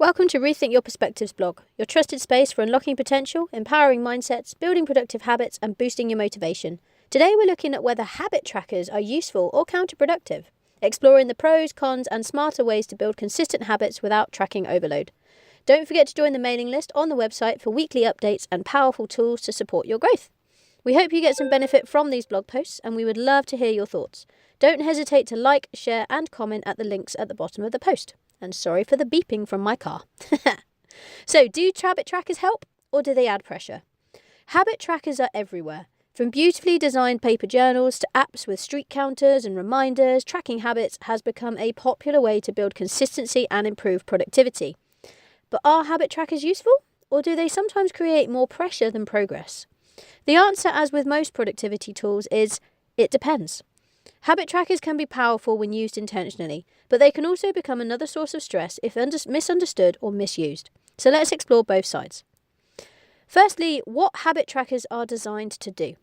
Welcome to Rethink Your Perspectives blog, your trusted space for unlocking potential, empowering mindsets, building productive habits, and boosting your motivation. Today we're looking at whether habit trackers are useful or counterproductive, exploring the pros, cons, and smarter ways to build consistent habits without tracking overload. Don't forget to join the mailing list on the website for weekly updates and powerful tools to support your growth. We hope you get some benefit from these blog posts, and we would love to hear your thoughts. Don't hesitate to like, share, and comment at the links at the bottom of the post. And sorry for the beeping from my car. So, do habit trackers help, or do they add pressure? Habit trackers are everywhere. From beautifully designed paper journals to apps with streak counters and reminders, tracking habits has become a popular way to build consistency and improve productivity. But are habit trackers useful, or do they sometimes create more pressure than progress? The answer, as with most productivity tools, is it depends. Habit trackers can be powerful when used intentionally, but they can also become another source of stress if misunderstood or misused. So let's explore both sides. Firstly, what habit trackers are designed to do.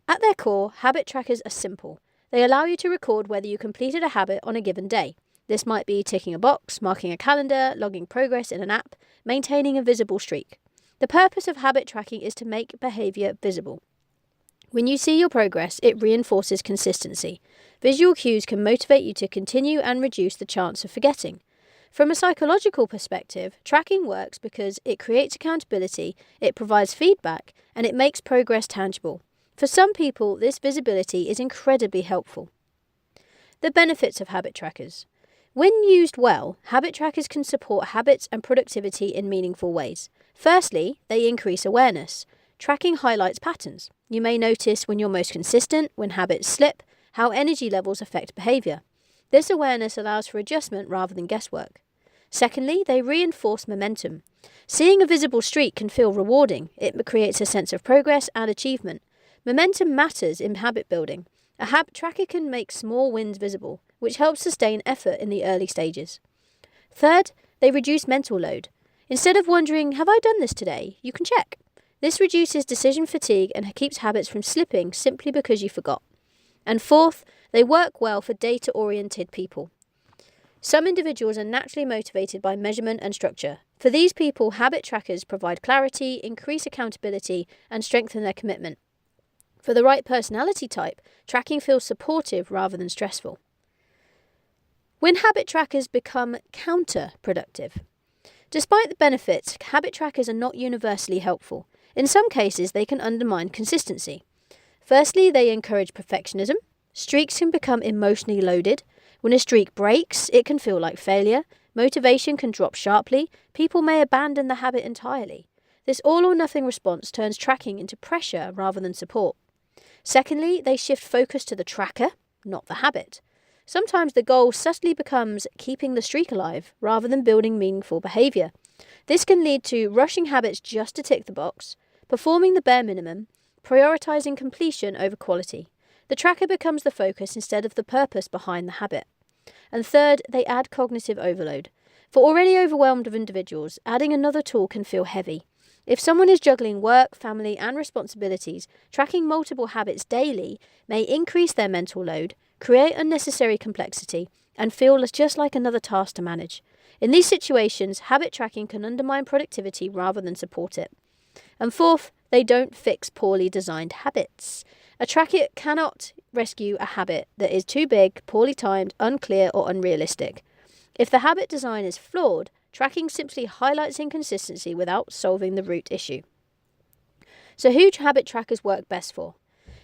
At their core, habit trackers are simple. They allow you to record whether you completed a habit on a given day. This might be ticking a box, marking a calendar, logging progress in an app, maintaining a visible streak. The purpose of habit tracking is to make behaviour visible. When you see your progress, it reinforces consistency. Visual cues can motivate you to continue and reduce the chance of forgetting. From a psychological perspective, tracking works because it creates accountability, it provides feedback, and it makes progress tangible. For some people, this visibility is incredibly helpful. The benefits of habit trackers. When used well, habit trackers can support habits and productivity in meaningful ways. Firstly, they increase awareness. Tracking highlights patterns. You may notice when you're most consistent, when habits slip, how energy levels affect behaviour. This awareness allows for adjustment rather than guesswork. Secondly, they reinforce momentum. Seeing a visible streak can feel rewarding. It creates a sense of progress and achievement. Momentum matters in habit building. A habit tracker can make small wins visible, which helps sustain effort in the early stages. Third, they reduce mental load. Instead of wondering, have I done this today? You can check. This reduces decision fatigue and keeps habits from slipping simply because you forgot. And fourth, they work well for data-oriented people. Some individuals are naturally motivated by measurement and structure. For these people, habit trackers provide clarity, increase accountability, and strengthen their commitment. For the right personality type, tracking feels supportive rather than stressful. When habit trackers become counterproductive. Despite the benefits, habit trackers are not universally helpful. In some cases, they can undermine consistency. Firstly, they encourage perfectionism. Streaks can become emotionally loaded. When a streak breaks, it can feel like failure. Motivation can drop sharply. People may abandon the habit entirely. This all-or-nothing response turns tracking into pressure rather than support. Secondly, they shift focus to the tracker, not the habit. Sometimes the goal subtly becomes keeping the streak alive rather than building meaningful behaviour. This can lead to rushing habits just to tick the box, performing the bare minimum, prioritising completion over quality. The tracker becomes the focus instead of the purpose behind the habit. And third, they add cognitive overload. For already overwhelmed individuals, adding another tool can feel heavy. If someone is juggling work, family, and responsibilities, tracking multiple habits daily may increase their mental load, create unnecessary complexity, and feel just like another task to manage. In these situations, habit tracking can undermine productivity rather than support it. And fourth, they don't fix poorly designed habits. A tracker cannot rescue a habit that is too big, poorly timed, unclear, or unrealistic. If the habit design is flawed, tracking simply highlights inconsistency without solving the root issue. So who habit trackers work best for?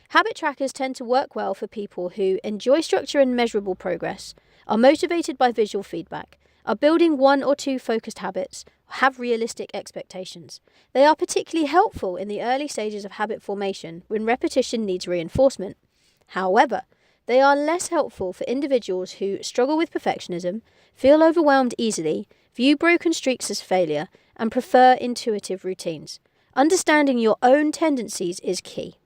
Habit trackers tend to work well for people who enjoy structure and measurable progress, are motivated by visual feedback, are building one or two focused habits, have realistic expectations. They are particularly helpful in the early stages of habit formation when repetition needs reinforcement. However, they are less helpful for individuals who struggle with perfectionism, feel overwhelmed easily, view broken streaks as failure, and prefer intuitive routines. Understanding your own tendencies is key.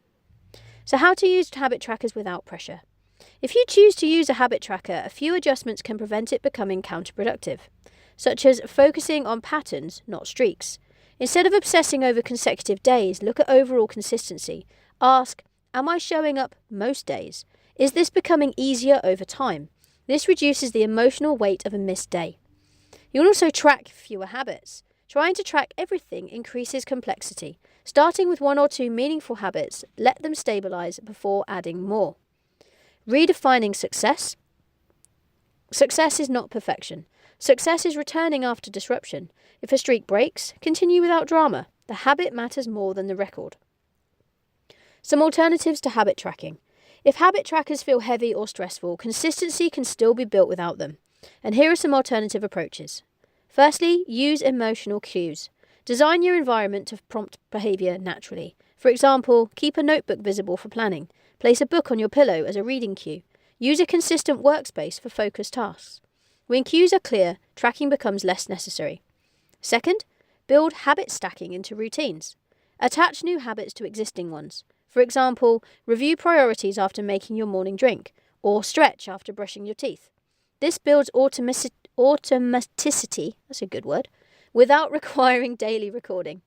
So how to use habit trackers without pressure? If you choose to use a habit tracker, a few adjustments can prevent it becoming counterproductive, such as focusing on patterns, not streaks. Instead of obsessing over consecutive days, look at overall consistency. Ask, am I showing up most days? Is this becoming easier over time? This reduces the emotional weight of a missed day. You'll also track fewer habits. Trying to track everything increases complexity. Starting with 1 or 2 meaningful habits, let them stabilize before adding more. Redefining success. Success is not perfection. Success is returning after disruption. If a streak breaks, continue without drama. The habit matters more than the record. Some alternatives to habit tracking. If habit trackers feel heavy or stressful, consistency can still be built without them. And here are some alternative approaches. Firstly, use emotional cues. Design your environment to prompt behaviour naturally. For example, keep a notebook visible for planning. Place a book on your pillow as a reading cue. Use a consistent workspace for focused tasks. When cues are clear, tracking becomes less necessary. Second, build habit stacking into routines. Attach new habits to existing ones. For example, review priorities after making your morning drink, or stretch after brushing your teeth. This builds automaticity, that's a good word, without requiring daily recording.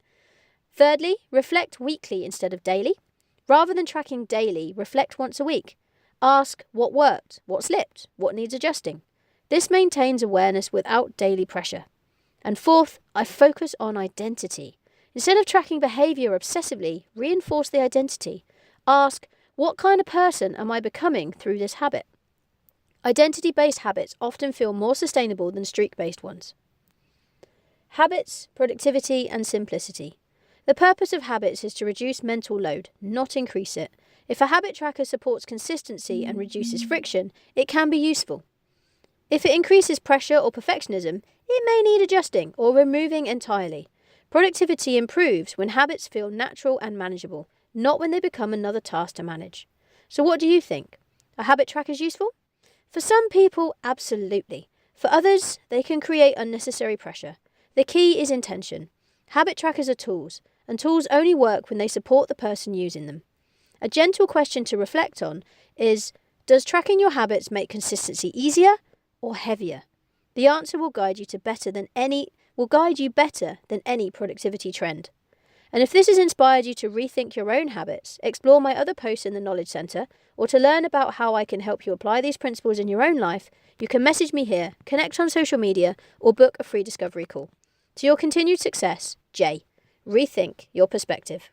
Thirdly, reflect weekly instead of daily. Rather than tracking daily, reflect once a week. Ask what worked, what slipped, what needs adjusting. This maintains awareness without daily pressure. And fourth, I focus on identity. Instead of tracking behaviour obsessively, reinforce the identity. Ask, what kind of person am I becoming through this habit? Identity-based habits often feel more sustainable than streak-based ones. Habits, productivity, and simplicity. The purpose of habits is to reduce mental load, not increase it. If a habit tracker supports consistency and reduces friction, it can be useful. If it increases pressure or perfectionism, it may need adjusting or removing entirely. Productivity improves when habits feel natural and manageable, not when they become another task to manage. So what do you think? Are habit trackers useful? For some people, absolutely. For others, they can create unnecessary pressure. The key is intention. Habit trackers are tools, and tools only work when they support the person using them. A gentle question to reflect on is, does tracking your habits make consistency easier or heavier? The answer will guide you better than any productivity trend. And if this has inspired you to rethink your own habits, explore my other posts in the Knowledge Centre, or to learn about how I can help you apply these principles in your own life, you can message me here, connect on social media, or book a free discovery call. To your continued success, Jaiye. Rethink your perspective.